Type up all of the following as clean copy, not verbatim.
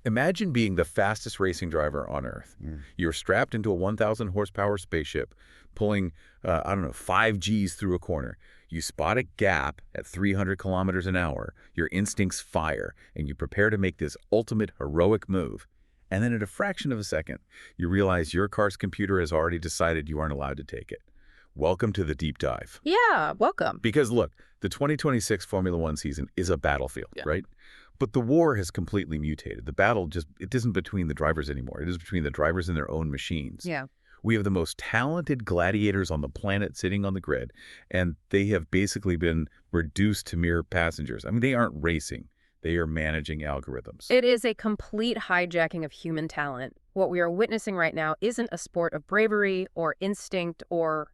Imagine being the fastest racing driver on Earth. You're strapped into a 1,000 horsepower spaceship, pulling, I don't know, 5 Gs through a corner. You spot a gap at 300 kilometers an hour, your instincts fire, and you prepare to make this ultimate heroic move. And then at a fraction of a second, you realize your car's computer has already decided you aren't allowed to take it. Welcome to the deep dive. Yeah, welcome. Because look, the 2026 Formula One season is a battlefield, right? But the war has completely mutated. The battle it isn't between the drivers anymore. It is between the drivers and their own machines. Yeah. We have the most talented gladiators on the planet sitting on the grid, and they have basically been reduced to mere passengers. I mean, they aren't racing. They are managing algorithms. It is a complete hijacking of human talent. What we are witnessing right now isn't a sport of bravery or instinct or,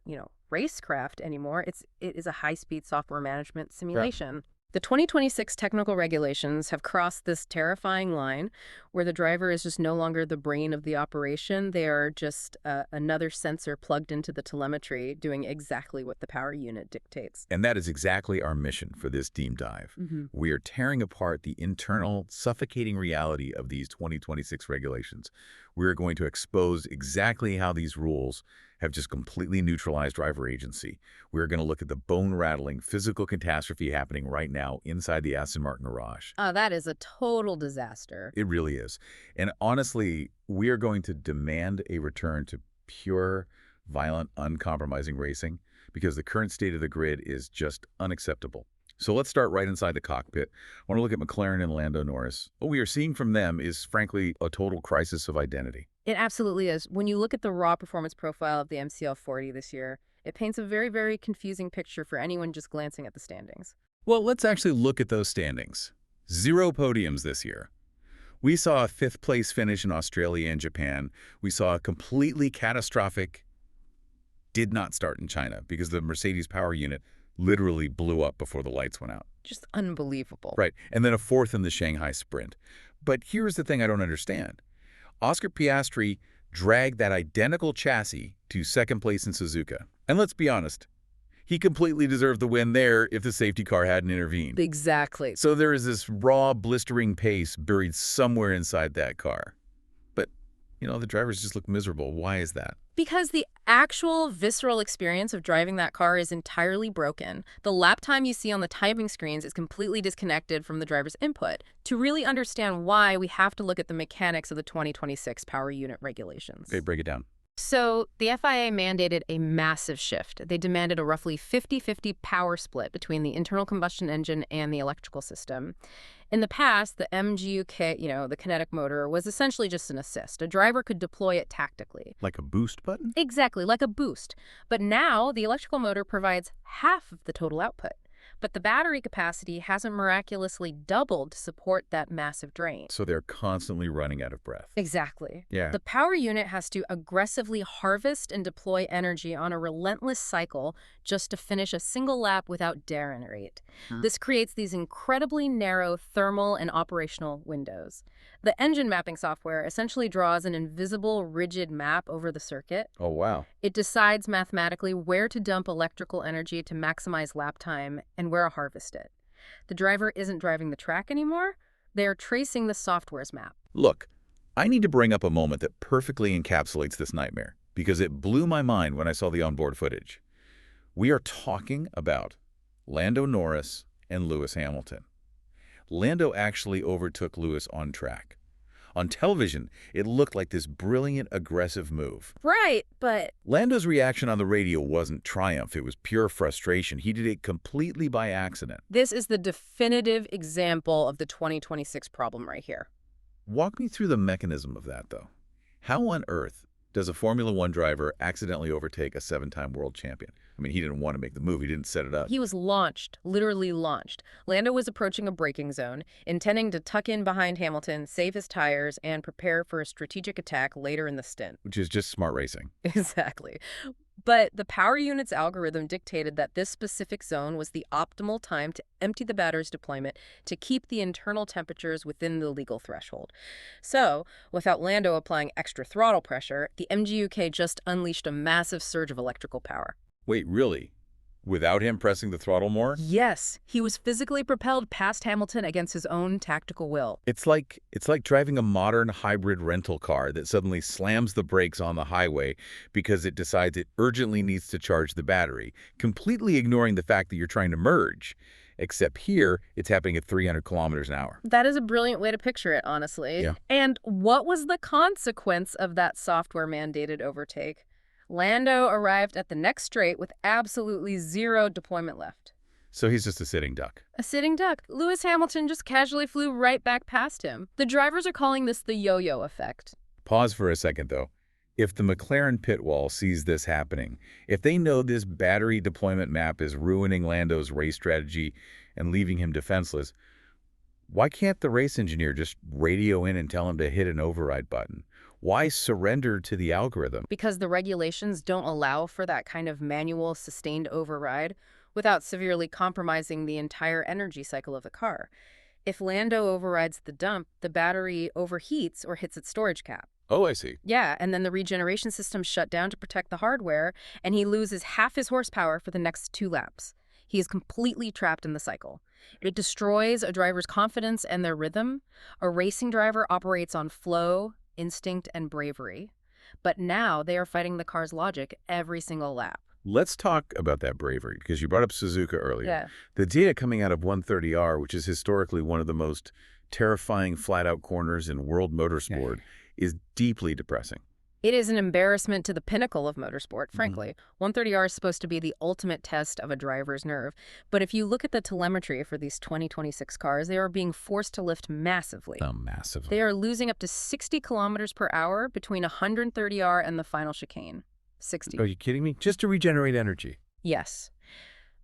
racecraft anymore. It is a high-speed software management simulation. Yeah. The 2026 technical regulations have crossed this terrifying line where the driver is just no longer the brain of the operation. They are just another sensor plugged into the telemetry doing exactly what the power unit dictates. And that is exactly our mission for this deep dive. We are tearing apart the internal, suffocating reality of these 2026 regulations. We're going to expose exactly how these rules have just completely neutralized driver agency. We're going to look at the bone-rattling physical catastrophe happening right now inside the Aston Martin garage. Oh, that is a total disaster. It really is. And honestly, we are going to demand a return to pure, violent, uncompromising racing because the current state of the grid is just unacceptable. So let's start right inside the cockpit. I want to look at McLaren and Lando Norris. What we are seeing from them is, frankly, a total crisis of identity. It absolutely is. When you look at the raw performance profile of the MCL40 this year, it paints a very, very confusing picture for anyone just glancing at the standings. Well, let's actually look at those standings. 0 podiums this year. We saw a 5th place finish in Australia and Japan. We saw a completely catastrophic did not start in China because the Mercedes power unit literally blew up before the lights went out. Just unbelievable. Right. And then a 4th in the Shanghai Sprint. But here's the thing I don't understand. Oscar Piastri dragged that identical chassis to 2nd place in Suzuka. And let's be honest, he completely deserved the win there if the safety car hadn't intervened. Exactly. So there is this raw, blistering pace buried somewhere inside that car. But, the drivers just look miserable. Why is that? Because the actual visceral experience of driving that car is entirely broken. The lap time you see on the timing screens is completely disconnected from the driver's input. To really understand why, we have to look at the mechanics of the 2026 power unit regulations. Okay, break it down. So the FIA mandated a massive shift. They demanded a roughly 50-50 power split between the internal combustion engine and the electrical system. In the past, the MGUK, the kinetic motor, was essentially just an assist. A driver could deploy it tactically. Like a boost button? Exactly, like a boost. But now, the electrical motor provides half of the total output. But the battery capacity hasn't miraculously doubled to support that massive drain. So they're constantly running out of breath. Exactly. Yeah. The power unit has to aggressively harvest and deploy energy on a relentless cycle just to finish a single lap without degenerate. This creates these incredibly narrow thermal and operational windows. The engine mapping software essentially draws an invisible, rigid map over the circuit. Oh, wow. It decides mathematically where to dump electrical energy to maximize lap time and where to harvest it. The driver isn't driving the track anymore. They're tracing the software's map. Look, I need to bring up a moment that perfectly encapsulates this nightmare because it blew my mind when I saw the onboard footage. We are talking about Lando Norris and Lewis Hamilton. Lando actually overtook Lewis on track. On television, it looked like this brilliant, aggressive move. Right, but Lando's reaction on the radio wasn't triumph. It was pure frustration. He did it completely by accident. this is the definitive example of the 2026 problem right here. Walk me through the mechanism of that, though. How on earth does a Formula One driver accidentally overtake a 7-time world champion? I mean, he didn't want to make the move. He didn't set it up. He was launched, literally launched. Lando was approaching a braking zone, intending to tuck in behind Hamilton, save his tires, and prepare for a strategic attack later in the stint. Which is just smart racing. Exactly. But the power unit's algorithm dictated that this specific zone was the optimal time to empty the battery's deployment to keep the internal temperatures within the legal threshold. So, without Lando applying extra throttle pressure, the MGUK just unleashed a massive surge of electrical power. Wait, really? Without him pressing the throttle more? Yes, he was physically propelled past Hamilton against his own tactical will. It's like driving a modern hybrid rental car that suddenly slams the brakes on the highway because it decides it urgently needs to charge the battery, completely ignoring the fact that you're trying to merge. Except here, it's happening at 300 kilometers an hour. That is a brilliant way to picture it, honestly. Yeah. And what was the consequence of that software-mandated overtake? Lando arrived at the next straight with absolutely zero deployment left. So he's just a sitting duck. A sitting duck. Lewis Hamilton just casually flew right back past him. The drivers are calling this the yo-yo effect. Pause for a second, though. If the McLaren pit wall sees this happening, if they know this battery deployment map is ruining Lando's race strategy and leaving him defenseless, why can't the race engineer just radio in and tell him to hit an override button? Why surrender to the algorithm? Because the regulations don't allow for that kind of manual, sustained override without severely compromising the entire energy cycle of the car. If Lando overrides the dump, the battery overheats or hits its storage cap. Oh, I see. Yeah, and then the regeneration system's shut down to protect the hardware, and he loses half his horsepower for the next 2 laps. He is completely trapped in the cycle. It destroys a driver's confidence and their rhythm. A racing driver operates on flow, instinct, and bravery. But now they are fighting the car's logic every single lap. Let's talk about that bravery, because you brought up Suzuka earlier. Yeah. The data coming out of 130R, which is historically one of the most terrifying flat-out corners in world motorsport, is deeply depressing. It is an embarrassment to the pinnacle of motorsport, frankly. 130R is supposed to be the ultimate test of a driver's nerve. But if you look at the telemetry for these 2026 cars, they are being forced to lift massively. Massively. They are losing up to 60 kilometers per hour between 130R and the final chicane. 60. Are you kidding me? Just to regenerate energy. Yes.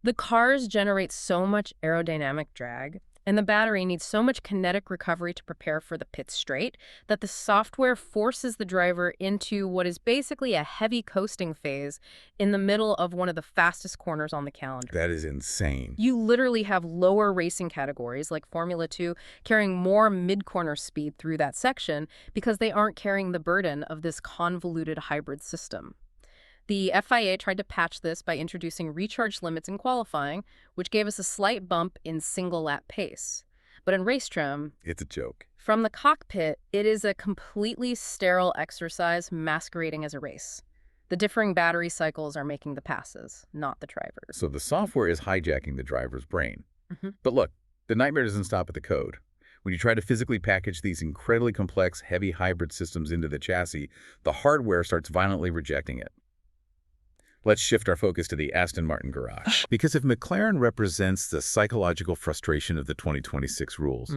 The cars generate so much aerodynamic drag, and the battery needs so much kinetic recovery to prepare for the pit straight that the software forces the driver into what is basically a heavy coasting phase in the middle of one of the fastest corners on the calendar. That is insane. You literally have lower racing categories like Formula 2 carrying more mid-corner speed through that section because they aren't carrying the burden of this convoluted hybrid system. The FIA tried to patch this by introducing recharge limits in qualifying, which gave us a slight bump in single-lap pace. But in race trim, It's a joke. from the cockpit, it is a completely sterile exercise masquerading as a race. The differing battery cycles are making the passes, not the drivers. So the software is hijacking the driver's brain. Mhm. But look, the nightmare doesn't stop at the code. When you try to physically package these incredibly complex, heavy hybrid systems into the chassis, the hardware starts violently rejecting it. Let's shift our focus to the Aston Martin garage. Because if McLaren represents the psychological frustration of the 2026 rules,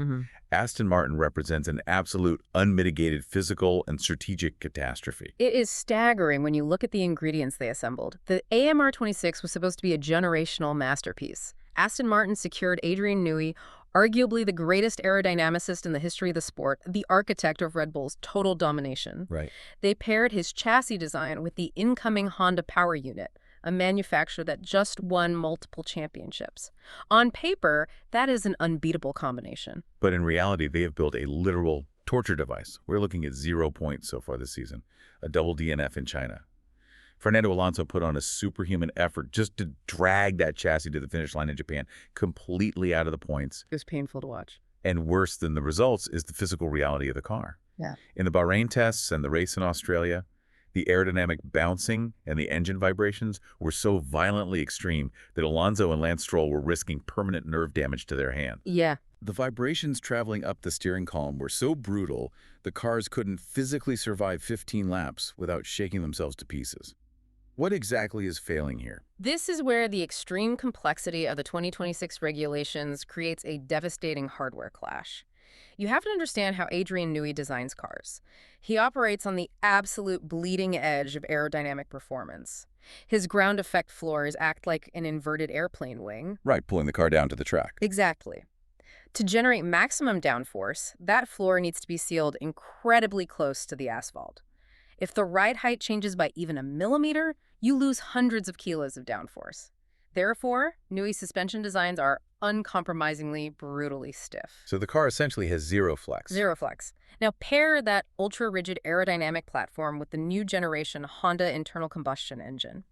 Aston Martin represents an absolute, unmitigated physical and strategic catastrophe. It is staggering when you look at the ingredients they assembled. The AMR26 was supposed to be a generational masterpiece. Aston Martin secured Adrian Newey, arguably the greatest aerodynamicist in the history of the sport, the architect of Red Bull's total domination. Right. They paired his chassis design with the incoming Honda power unit, a manufacturer that just won multiple championships. On paper, that is an unbeatable combination. But in reality, they have built a literal torture device. We're looking at 0 points so far this season, a double DNF in China. Fernando Alonso put on a superhuman effort just to drag that chassis to the finish line in Japan, completely out of the points. It was painful to watch. And worse than the results is the physical reality of the car. Yeah. In the Bahrain tests and the race in Australia, the aerodynamic bouncing and the engine vibrations were so violently extreme that Alonso and Lance Stroll were risking permanent nerve damage to their hand. Yeah. The vibrations traveling up the steering column were so brutal, the cars couldn't physically survive 15 laps without shaking themselves to pieces. What exactly is failing here? This is where the extreme complexity of the 2026 regulations creates a devastating hardware clash. You have to understand how Adrian Newey designs cars. He operates on the absolute bleeding edge of aerodynamic performance. His ground effect floors act like an inverted airplane wing. Right, pulling the car down to the track. Exactly. To generate maximum downforce, that floor needs to be sealed incredibly close to the asphalt. If the ride height changes by even a millimeter, you lose hundreds of kilos of downforce. Therefore, Newey's suspension designs are uncompromisingly, brutally stiff. So the car essentially has zero flex. Zero flex. Now pair that ultra-rigid aerodynamic platform with the new generation Honda internal combustion engine.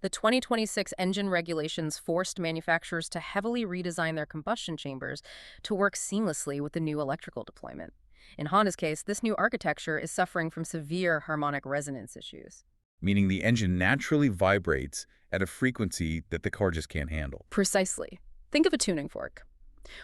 The 2026 engine regulations forced manufacturers to heavily redesign their combustion chambers to work seamlessly with the new electrical deployment. In Honda's case, this new architecture is suffering from severe harmonic resonance issues. Meaning the engine naturally vibrates at a frequency that the car just can't handle. Precisely. Think of a tuning fork.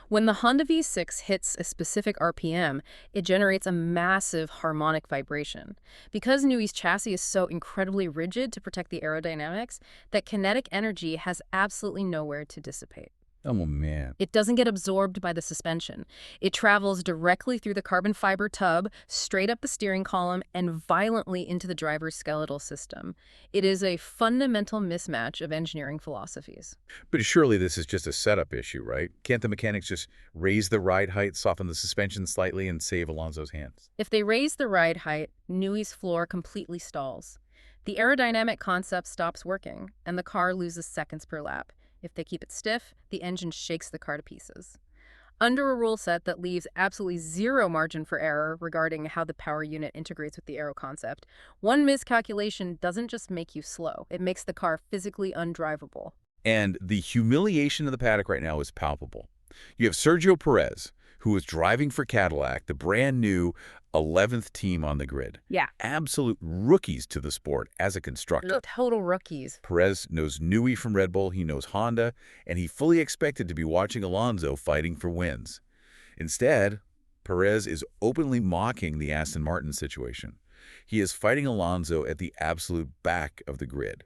When the Honda V6 hits a specific RPM, it generates a massive harmonic vibration. Because Newey's chassis is so incredibly rigid to protect the aerodynamics, that kinetic energy has absolutely nowhere to dissipate. Oh, man. It doesn't get absorbed by the suspension. It travels directly through the carbon fiber tub, straight up the steering column, and violently into the driver's skeletal system. It is a fundamental mismatch of engineering philosophies. But surely this is just a setup issue, right? Can't the mechanics just raise the ride height, soften the suspension slightly, and save Alonso's hands? If they raise the ride height, Newey's floor completely stalls. The aerodynamic concept stops working, and the car loses seconds per lap. If they keep it stiff, the engine shakes the car to pieces. Under a rule set that leaves absolutely zero margin for error regarding how the power unit integrates with the aero concept, one miscalculation doesn't just make you slow, it makes the car physically undrivable. And the humiliation of the paddock right now is palpable. You have Sergio Perez, who is driving for Cadillac, the brand new 11th team on the grid. Yeah. Absolute rookies to the sport as a constructor. Total rookies. Perez knows Newey from Red Bull, he knows Honda, and he fully expected to be watching Alonso fighting for wins. Instead, Perez is openly mocking the Aston Martin situation. He is fighting Alonso at the absolute back of the grid.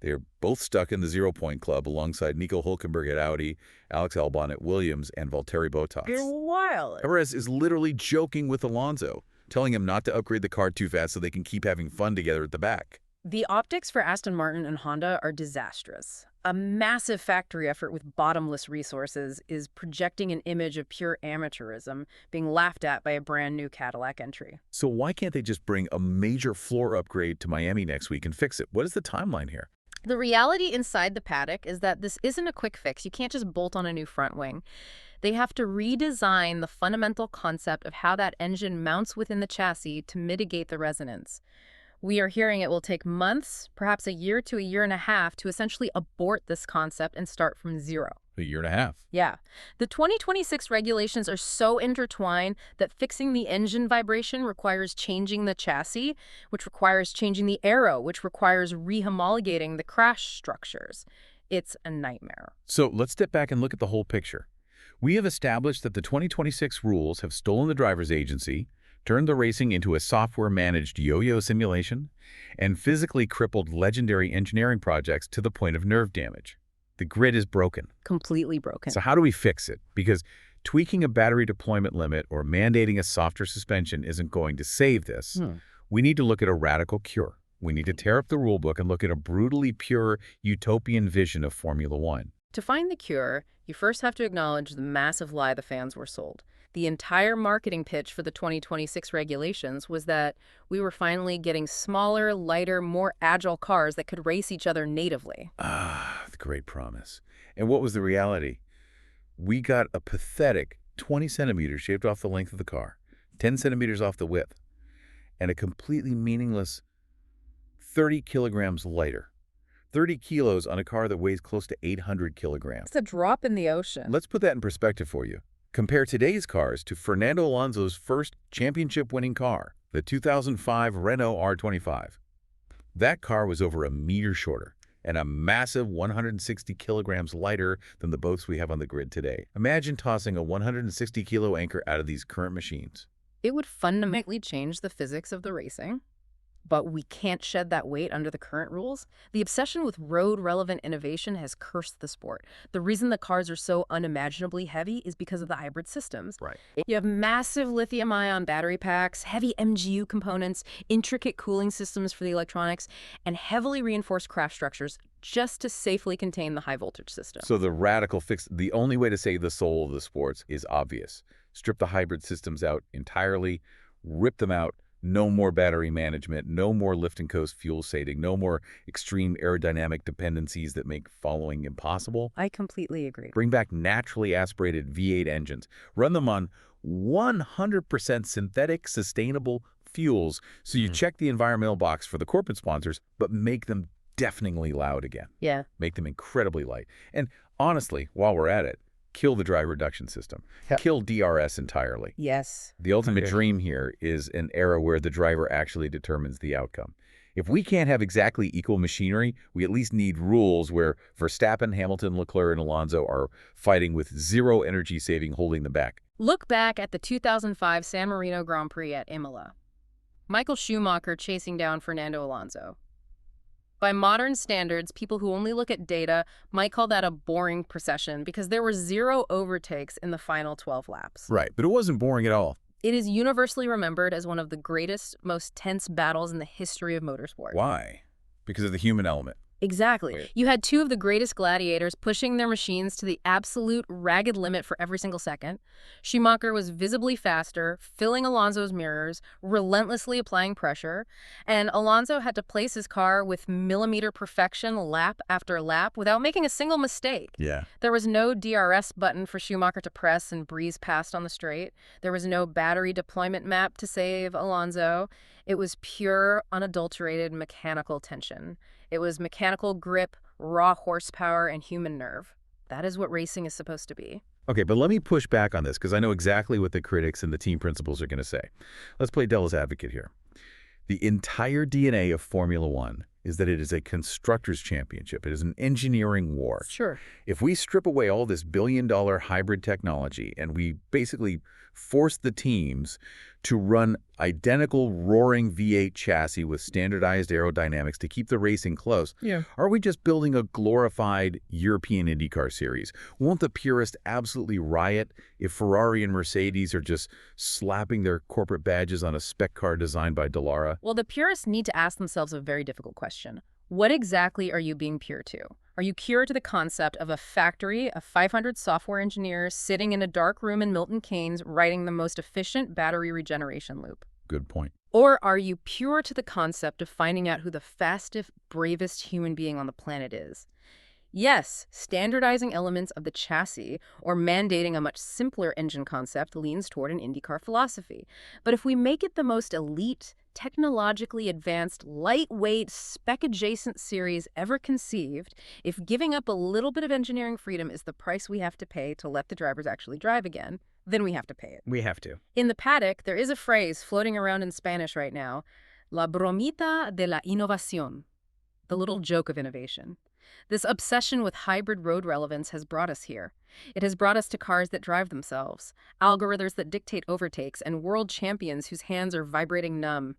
They are both stuck in the 0-point club alongside Nico Hülkenberg at Audi, Alex Albon at Williams, and Valtteri Bottas. You're wild. Perez is literally joking with Alonso, telling him not to upgrade the car too fast so they can keep having fun together at the back. The optics for Aston Martin and Honda are disastrous. A massive factory effort with bottomless resources is projecting an image of pure amateurism, being laughed at by a brand new Cadillac entry. So why can't they just bring a major floor upgrade to Miami next week and fix it? What is the timeline here? The reality inside the paddock is that this isn't a quick fix. You can't just bolt on a new front wing. They have to redesign the fundamental concept of how that engine mounts within the chassis to mitigate the resonance. We are hearing it will take months, perhaps a year to a year and a half, to essentially abort this concept and start from zero. A year and a half. Yeah. The 2026 regulations are so intertwined that fixing the engine vibration requires changing the chassis, which requires changing the aero, which requires rehomologating the crash structures. It's a nightmare. So let's step back and look at the whole picture. We have established that the 2026 rules have stolen the driver's agency, turned the racing into a software-managed yo-yo simulation, and physically crippled legendary engineering projects to the point of nerve damage. The grid is broken. Completely broken. So how do we fix it? Because tweaking a battery deployment limit or mandating a softer suspension isn't going to save this. We need to look at a radical cure. We need to tear up the rulebook and look at a brutally pure, utopian vision of Formula One. To find the cure, you first have to acknowledge the massive lie the fans were sold. The entire marketing pitch for the 2026 regulations was that we were finally getting smaller, lighter, more agile cars that could race each other natively. Ah, the great promise. And what was the reality? We got a pathetic 20 centimeters shaved off the length of the car, 10 centimeters off the width, and a completely meaningless 30 kilograms lighter. 30 kilos on a car that weighs close to 800 kilograms. It's a drop in the ocean. Let's put that in perspective for you. Compare today's cars to Fernando Alonso's first championship-winning car, the 2005 Renault R25. That car was over a meter shorter and a massive 160 kilograms lighter than the boats we have on the grid today. Imagine tossing a 160-kilo anchor out of these current machines. It would fundamentally change the physics of the racing. But we can't shed that weight under the current rules. The obsession with road-relevant innovation has cursed the sport. The reason the cars are so unimaginably heavy is because of the hybrid systems. Right. You have massive lithium-ion battery packs, heavy MGU components, intricate cooling systems for the electronics, and heavily reinforced craft structures just to safely contain the high-voltage system. So the radical fix, the only way to save the soul of the sports is obvious. Strip the hybrid systems out entirely, rip them out. No more battery management, no more lift and coast fuel saving, no more extreme aerodynamic dependencies that make following impossible. I completely agree. Bring back naturally aspirated V8 engines. Run them on 100% synthetic, sustainable fuels. So you check the environmental box for the corporate sponsors, but make them deafeningly loud again. Yeah. Make them incredibly light. And honestly, while we're at it, kill the drag reduction system. Yeah. Kill DRS entirely. Yes. The ultimate Okay. dream here is an era where the driver actually determines the outcome. If we can't have exactly equal machinery, we at least need rules where Verstappen, Hamilton, Leclerc, and Alonso are fighting with zero energy saving holding them back. Look back at the 2005 San Marino Grand Prix at Imola. Michael Schumacher chasing down Fernando Alonso. By modern standards, people who only look at data might call that a boring procession because there were 0 overtakes in the final 12 laps. Right, but it wasn't boring at all. It is universally remembered as one of the greatest, most tense battles in the history of motorsport. Why? Because of the human element. Exactly. Wait. You had 2 of the greatest gladiators pushing their machines to the absolute ragged limit for every single second. Schumacher was visibly faster, filling Alonso's mirrors, relentlessly applying pressure, and Alonso had to place his car with millimeter perfection lap after lap without making a single mistake. Yeah. There was no DRS button for Schumacher to press and breeze past on the straight. There was no battery deployment map to save Alonso. It was pure, unadulterated mechanical tension. It was mechanical grip, raw horsepower, and human nerve. That is what racing is supposed to be. Okay, but let me push back on this because I know exactly what the critics and the team principals are going to say. Let's play devil's advocate here. The entire DNA of Formula One is that it is a constructors' championship. It is an engineering war. Sure. If we strip away all this billion-dollar hybrid technology and we basically force the teams to run identical roaring V8 chassis with standardized aerodynamics to keep the racing close, are we just building a glorified European IndyCar series? Won't the purists absolutely riot if Ferrari and Mercedes are just slapping their corporate badges on a spec car designed by Dallara? Well, the purists need to ask themselves a very difficult question. What exactly are you being pure to? Are you pure to the concept of a factory of 500 software engineers sitting in a dark room in Milton Keynes writing the most efficient battery regeneration loop? Good point. Or are you pure to the concept of finding out who the fastest, bravest human being on the planet is? Yes, standardizing elements of the chassis or mandating a much simpler engine concept leans toward an IndyCar philosophy. But if we make it the most elite, technologically advanced, lightweight, spec-adjacent series ever conceived, if giving up a little bit of engineering freedom is the price we have to pay to let the drivers actually drive again, then we have to pay it. We have to. In the paddock, there is a phrase floating around in Spanish right now, la bromita de la innovación, the little joke of innovation. This obsession with hybrid road relevance has brought us here. It has brought us to cars that drive themselves, algorithms that dictate overtakes, and world champions whose hands are vibrating numb.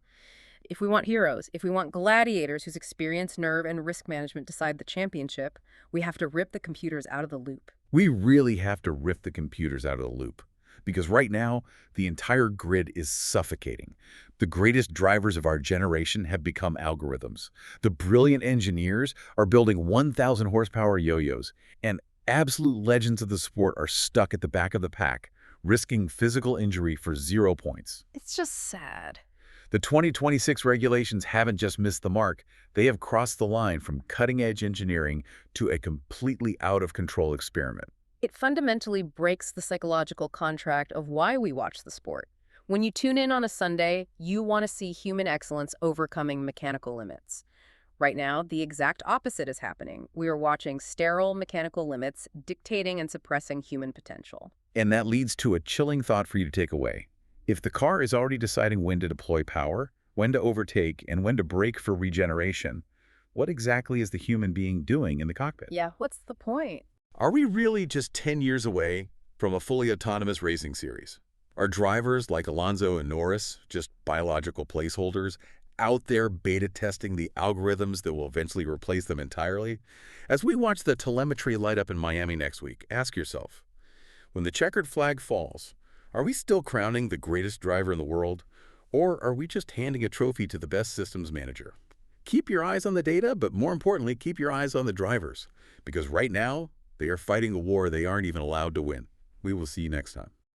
If we want heroes, if we want gladiators whose experience, nerve, and risk management decide the championship, we have to rip the computers out of the loop. We really have to rip the computers out of the loop. Because right now, the entire grid is suffocating. The greatest drivers of our generation have become algorithms. The brilliant engineers are building 1,000 horsepower yo-yos, and absolute legends of the sport are stuck at the back of the pack, risking physical injury for 0 points. It's just sad. The 2026 regulations haven't just missed the mark. They have crossed the line from cutting-edge engineering to a completely out-of-control experiment. It fundamentally breaks the psychological contract of why we watch the sport. When you tune in on a Sunday, you want to see human excellence overcoming mechanical limits. Right now, the exact opposite is happening. We are watching sterile mechanical limits dictating and suppressing human potential. And that leads to a chilling thought for you to take away. If the car is already deciding when to deploy power, when to overtake, and when to brake for regeneration, what exactly is the human being doing in the cockpit? Yeah, what's the point? Are we really just 10 years away from a fully autonomous racing series? Are drivers like Alonso and Norris just biological placeholders out there beta testing the algorithms that will eventually replace them entirely? As we watch the telemetry light up in Miami next week, ask yourself, when the checkered flag falls, are we still crowning the greatest driver in the world, or are we just handing a trophy to the best systems manager? Keep your eyes on the data, but more importantly, keep your eyes on the drivers, because right now, they are fighting a war they aren't even allowed to win. We will see you next time.